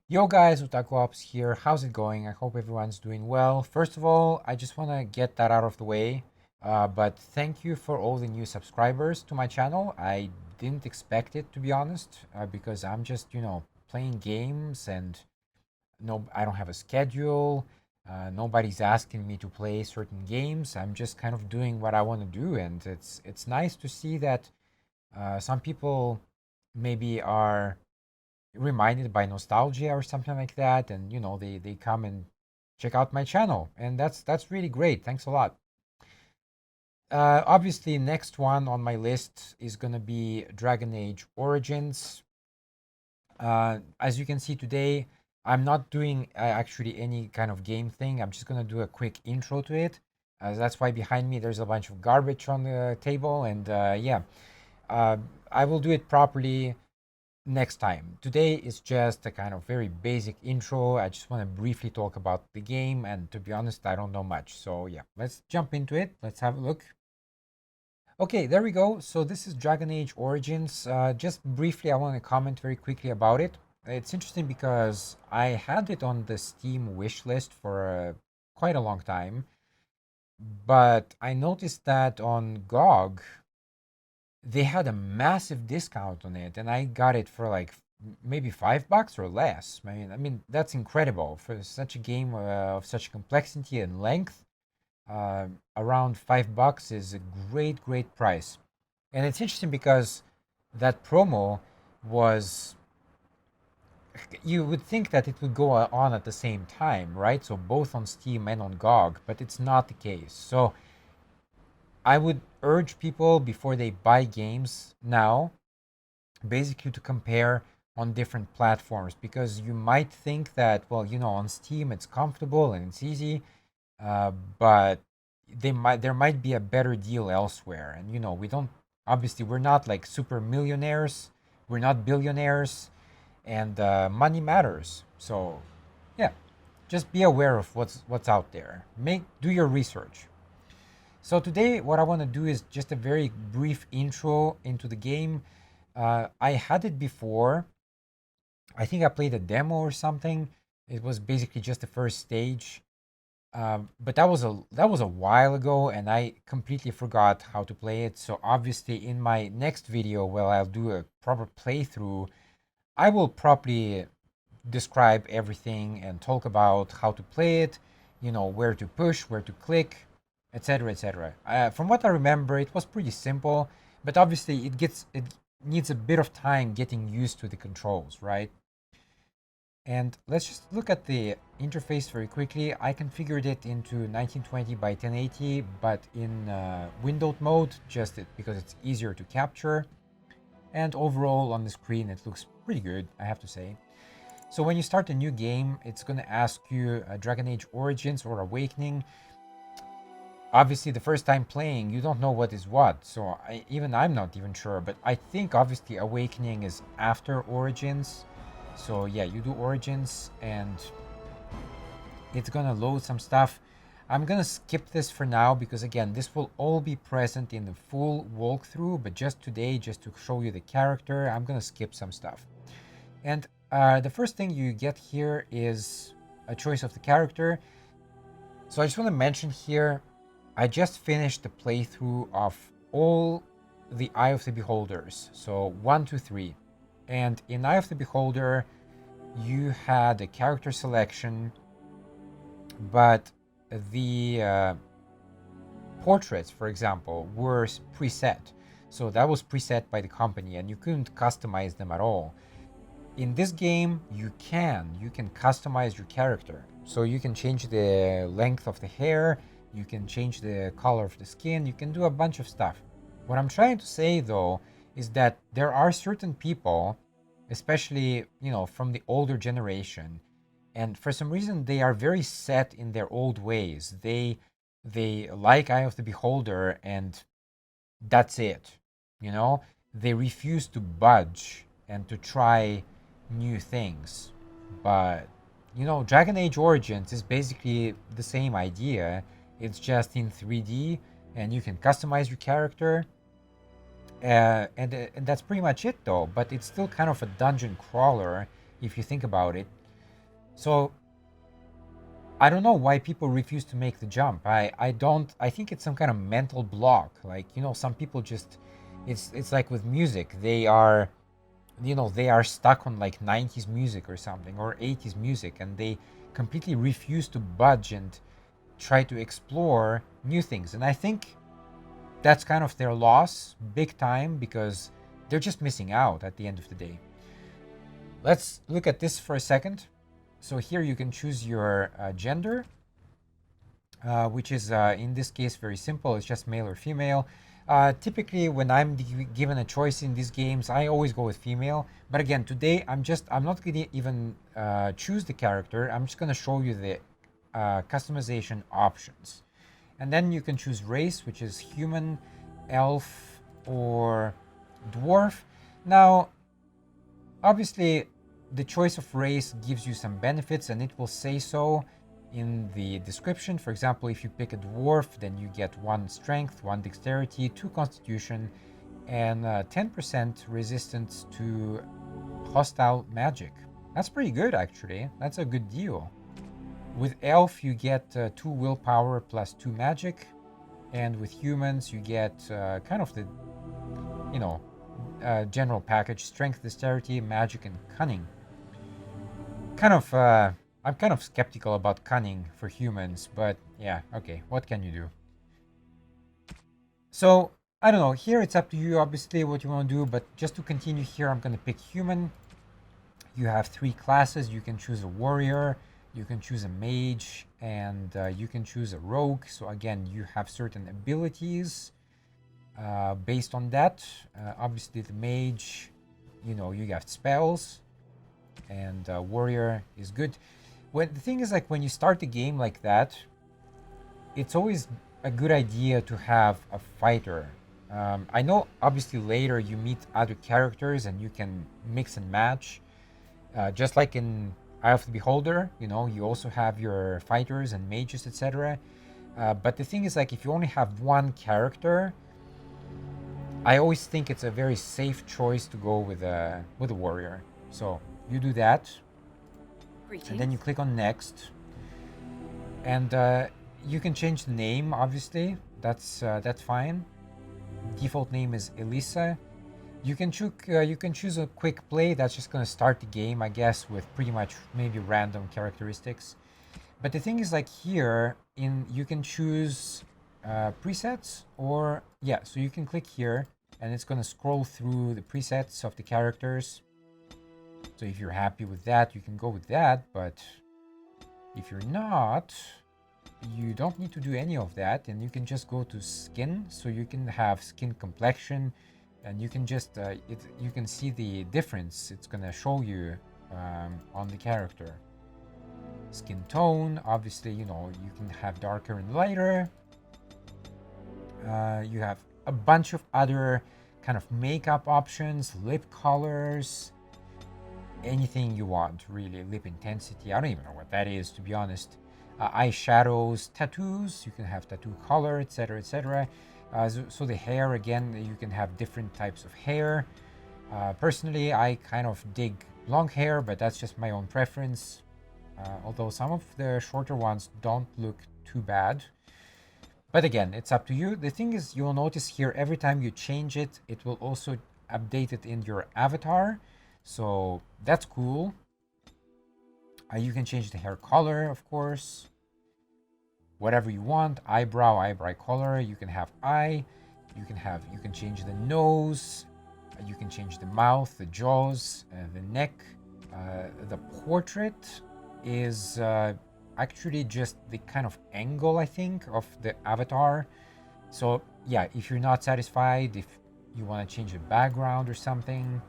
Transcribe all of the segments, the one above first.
Yo guys, OtakuOps here. How's it going? I hope everyone's doing well. First of all, I just want to get that out of the way. But thank you for all the new subscribers to my channel. I didn't expect it, to be honest, because I'm just, playing games and no, I don't have a schedule. Nobody's asking me to play certain games. I'm just kind of doing what I want to do, and it's nice to see that some people maybe are reminded by nostalgia or something like that, and they come and check out my channel, and that's really great. Thanks a lot. Obviously, next one on my list is gonna be Dragon Age Origins. As you can see today, I'm not doing actually any kind of game thing. I'm just gonna do a quick intro to it. That's why behind me there's a bunch of garbage on the table, and yeah, uh, I will do it properly next time. Today is just a kind of very basic intro. I just want to briefly talk about the game, and to be honest, I don't know much. So yeah, let's jump into it. Let's have a look. Okay, there we go. So this is Dragon Age Origins. Just briefly, I want to comment very quickly about it. It's interesting because I had it on the Steam wish list for quite a long time, but I noticed that on GOG they had a massive discount on it, and I got it for like maybe $5 or less. I mean that's incredible for such a game of such complexity and length. Around $5 is a great price, and it's interesting because that promo was. You would think that it would go on at the same time, right? So both on Steam and on GOG, but it's not the case. So I would urge people before they buy games now basically to compare on different platforms, because you might think that, well, on Steam it's comfortable and it's easy, but there might be a better deal elsewhere. And we don't, obviously we're not like super millionaires, we're not billionaires, and money matters. So yeah, just be aware of what's out there. Do your research. So today, what I want to do is just a very brief intro into the game. I had it before. I think I played a demo or something. It was basically just the first stage, but that was a while ago, and I completely forgot how to play it. So obviously, in my next video, where I'll do a proper playthrough, I will properly describe everything and talk about how to play it. Where to push, where to click, etc., etc. From what I remember, it was pretty simple, but obviously it needs a bit of time getting used to the controls, right? And let's just look at the interface very quickly. I configured it into 1920 by 1080, but in windowed mode, because it's easier to capture. And overall on the screen, it looks pretty good, I have to say. So when you start a new game, it's going to ask you Dragon Age Origins or Awakening. Obviously, the first time playing, you don't know what is what. So even I'm not even sure, but I think obviously Awakening is after Origins. So yeah, you do Origins and it's gonna load some stuff. I'm gonna skip this for now because again, this will all be present in the full walkthrough, but just today, just to show you the character, I'm gonna skip some stuff. And the first thing you get here is a choice of the character. So I just want to mention here, I just finished the playthrough of all the Eye of the Beholders. So 1, 2, 3. And in Eye of the Beholder, you had a character selection, but the portraits, for example, were preset. So that was preset by the company, and you couldn't customize them at all. In this game, you can customize your character. So you can change the length of the hair, you can change the color of the skin, you can do a bunch of stuff. What I'm trying to say though is that there are certain people, especially, from the older generation, and for some reason they are very set in their old ways. They like Eye of the Beholder, and that's it. You know, they refuse to budge and to try new things. But Dragon Age Origins is basically the same idea. It's just in 3D, and you can customize your character. And that's pretty much it, though. But it's still kind of a dungeon crawler if you think about it. So I don't know why people refuse to make the jump. I don't. I think it's some kind of mental block. Like, some people just, it's like with music. They are stuck on like 90s music or something, or 80s music, and they completely refuse to budge and try to explore new things. And I think that's kind of their loss, big time, because they're just missing out at the end of the day. Let's look at this for a second. So here you can choose your gender, which is in this case very simple. It's just male or female. Typically, when I'm given a choice in these games, I always go with female. But again, today I'm not going to even choose the character. I'm just going to show you the customization options. And then you can choose race, which is human, elf, or dwarf. Now, obviously, the choice of race gives you some benefits, and it will say so in the description. For example, if you pick a dwarf, then you get 1 strength, 1 dexterity, 2 constitution, and 10% resistance to hostile magic. That's pretty good, actually. That's a good deal. With elf, you get 2 willpower plus 2 magic, and with humans, you get kind of the, general package: strength, dexterity, magic, and cunning. I'm kind of skeptical about cunning for humans, but yeah, okay, what can you do? So, I don't know, here it's up to you, obviously, what you want to do, but just to continue here, I'm going to pick human. You have 3 classes. You can choose a warrior, you can choose a mage, and you can choose a rogue. So, again, you have certain abilities based on that. Obviously, the mage, you got spells, and warrior is good. The thing is, like, when you start the game like that, it's always a good idea to have a fighter. I know, obviously, later you meet other characters and you can mix and match. Just like in Eye of the Beholder, you also have your fighters and mages, etc. But the thing is, like, if you only have one character, I always think it's a very safe choice to go with a warrior. So you do that, and then you click on next, and you can change the name. Obviously, that's fine. Default name is Elisa. You can choose a quick play. That's just gonna start the game, I guess, with pretty much maybe random characteristics. But the thing is, like, here you can choose presets, or yeah. So you can click here, and it's gonna scroll through the presets of the characters. So if you're happy with that, you can go with that. But if you're not, you don't need to do any of that, and you can just go to skin. So you can have skin complexion, and you can just you can see the difference it's gonna show you on the character. Skin tone, obviously, you can have darker and lighter. You have a bunch of other kind of makeup options, lip colors, anything you want, really. Lip intensity, I don't even know what that is, to be honest. Eyeshadows, tattoos, you can have tattoo color, etc., etc. So the hair, again, you can have different types of hair. Personally, I kind of dig long hair, but that's just my own preference. Although some of the shorter ones don't look too bad. But again, it's up to you. The thing is, you'll notice here, every time you change it, it will also update it in your avatar. So that's cool. You can change the hair color, of course. Whatever you want. Eyebrow color. You can have eye. You can change the nose. You can change the mouth, the jaws, the neck. The portrait is actually just the kind of angle, I think, of the avatar. So yeah, if you're not satisfied, if you want to change the background or something,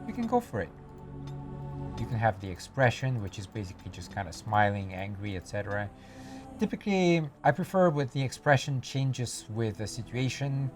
you can go for it. You can have the expression, which is basically just kind of smiling, angry, etc. Typically, I prefer with the expression changes with the situation,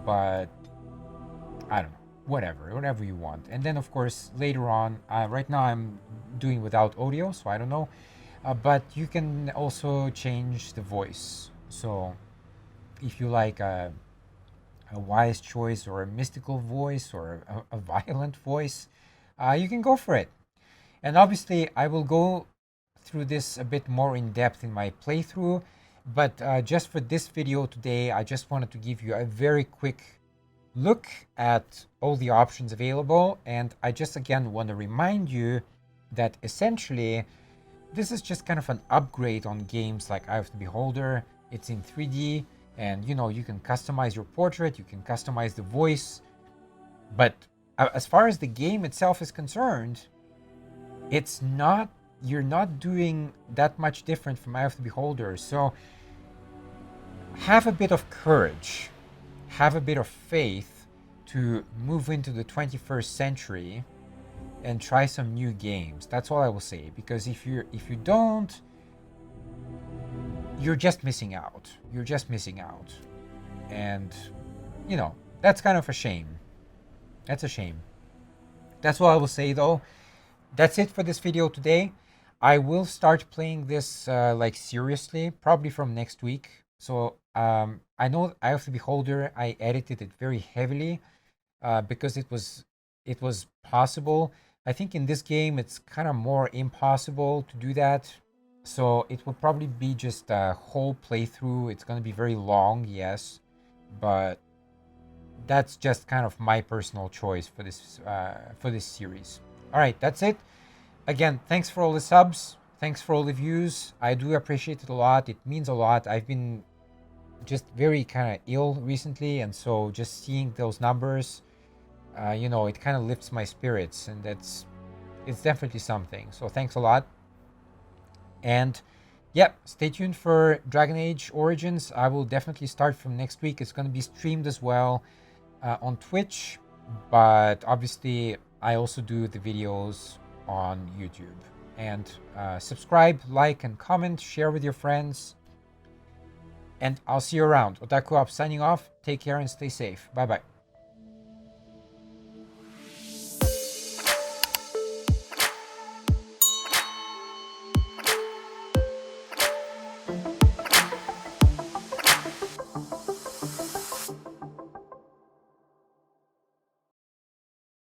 but I don't know, whatever you want. And then, of course, later on, right now I'm doing without audio, so I don't know. But you can also change the voice. So if you like a wise choice, or a mystical voice, or a violent voice, you can go for it. And obviously, I will go through this a bit more in depth in my playthrough. But just for this video today, I just wanted to give you a very quick look at all the options available. And I just again want to remind you that essentially this is just kind of an upgrade on games like Eye of the Beholder. It's in 3D, and you can customize your portrait, you can customize the voice. But as far as the game itself is concerned, you're not doing that much different from Eye of the Beholder. So have a bit of courage, have a bit of faith to move into the 21st century and try some new games. That's all I will say, because if you don't, you're just missing out. You're just missing out. And that's kind of a shame. That's a shame. That's all I will say though. That's it for this video today. I will start playing this like seriously, probably from next week. So I know Eye of the Beholder, I edited it very heavily because it was possible. I think in this game it's kind of more impossible to do that. So it will probably be just a whole playthrough. It's going to be very long, yes, but that's just kind of my personal choice for this series. All right, that's it. Again, thanks for all the subs. Thanks for all the views. I do appreciate it a lot. It means a lot. I've been just very kind of ill recently, and so just seeing those numbers, it kind of lifts my spirits, and it's definitely something. So thanks a lot. And yeah, stay tuned for Dragon Age Origins. I will definitely start from next week. It's going to be streamed as well on Twitch, but obviously I also do the videos on YouTube. And subscribe, like, and comment, share with your friends. And I'll see you around. OtakuOps signing off. Take care and stay safe. Bye-bye.